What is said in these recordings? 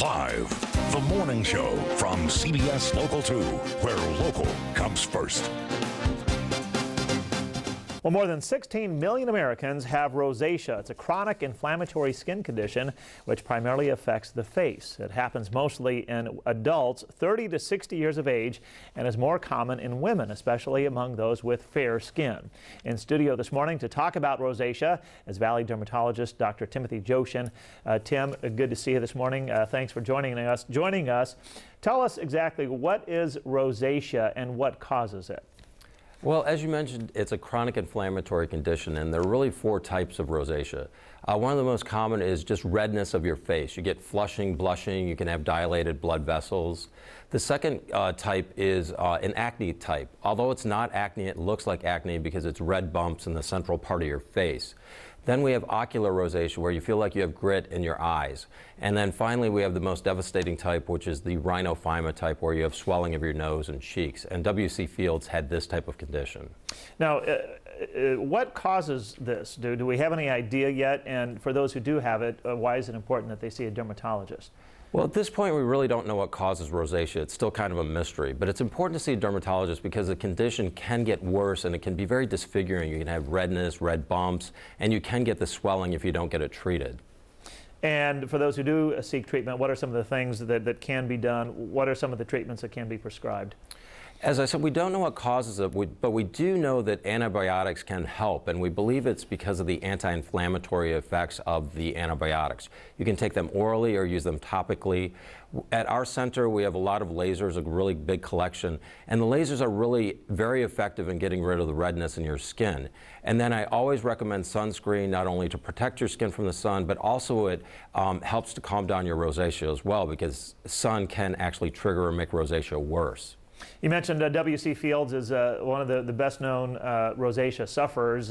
Live, the morning show from CBS Local 2, where local comes first. Well, more than 16 million Americans have rosacea. It's a chronic inflammatory skin condition which primarily affects the face. It happens mostly in adults 30 to 60 years of age and is more common in women, especially among those with fair skin. In studio this morning to talk about rosacea is Valley dermatologist Dr. Timmothy Jochen. Tim, good to see you this morning. Thanks for joining us. Tell us exactly what is rosacea and what causes it. Well, as you mentioned, it's a chronic inflammatory condition, and there are really four types of rosacea. One of the most common is just redness of your face. You get flushing, blushing, you can have dilated blood vessels. The second type is an acne type. Although it's not acne, it looks like acne because it's red bumps in the central part of your face. Then we have ocular rosacea, where you feel like you have grit in your eyes. And then finally, we have the most devastating type, which is the rhinophyma type, where you have swelling of your nose and cheeks. And W.C. Fields had this type of condition. Now, what causes this? Do we have any idea yet? And for those who do have it, why is it important that they see a dermatologist? Well, at this point, we really don't know what causes rosacea. It's still kind of a mystery, but it's important to see a dermatologist because the condition can get worse and it can be very disfiguring. You can have redness, red bumps, and you can get the swelling if you don't get it treated. And for those who do seek treatment, what are some of the things that can be done? What are some of the treatments that can be prescribed? As I said, we don't know what causes it, but we do know that antibiotics can help, and we believe it's because of the anti-inflammatory effects of the antibiotics. You can take them orally or use them topically. At our center, we have a lot of lasers, a really big collection, and the lasers are really very effective in getting rid of the redness in your skin. And then I always recommend sunscreen, not only to protect your skin from the sun, but also it helps to calm down your rosacea as well, because sun can actually trigger or make rosacea worse. You mentioned W.C. Fields is one of the best-known rosacea sufferers.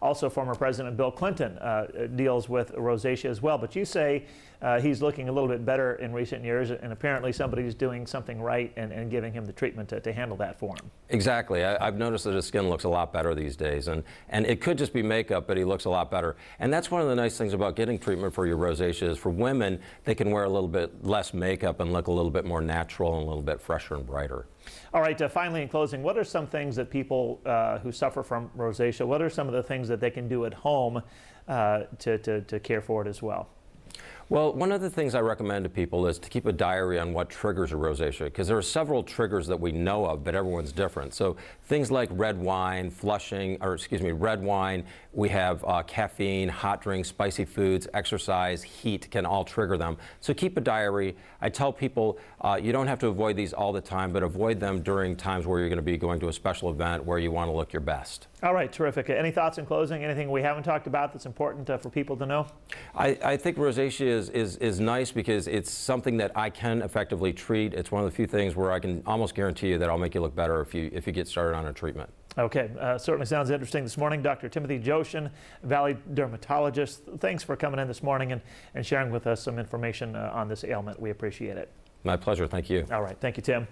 Also, former President Bill Clinton deals with rosacea as well. But you say he's looking a little bit better in recent years, and apparently somebody's doing something right and giving him the treatment to handle that for him. Exactly. I've noticed that his skin looks a lot better these days, and it could just be makeup, but he looks a lot better. And that's one of the nice things about getting treatment for your rosacea is for women, they can wear a little bit less makeup and look a little bit more natural and a little bit fresher and brighter. All right, finally in closing, what are some things that people who suffer from rosacea, what are some of the things that they can do at home to care for it as well? Well, one of the things I recommend to people is to keep a diary on what triggers a rosacea, because there are several triggers that we know of, but everyone's different. So things like red wine, red wine, we have caffeine, hot drinks, spicy foods, exercise, heat can all trigger them. So keep a diary. I tell people you don't have to avoid these all the time, but avoid them during times where you're going to be going to a special event where you want to look your best. All right, terrific. Any thoughts in closing? Anything we haven't talked about that's important for people to know? I think rosacea is nice because it's something that I can effectively treat. It's one of the few things where I can almost guarantee you that I'll make you look better if you get started on a treatment. Okay, certainly sounds interesting this morning. Dr. Timmothy Jochen, Valley dermatologist, thanks for coming in this morning and sharing with us some information on this ailment. We appreciate it. My pleasure. Thank you. All right. Thank you, Tim.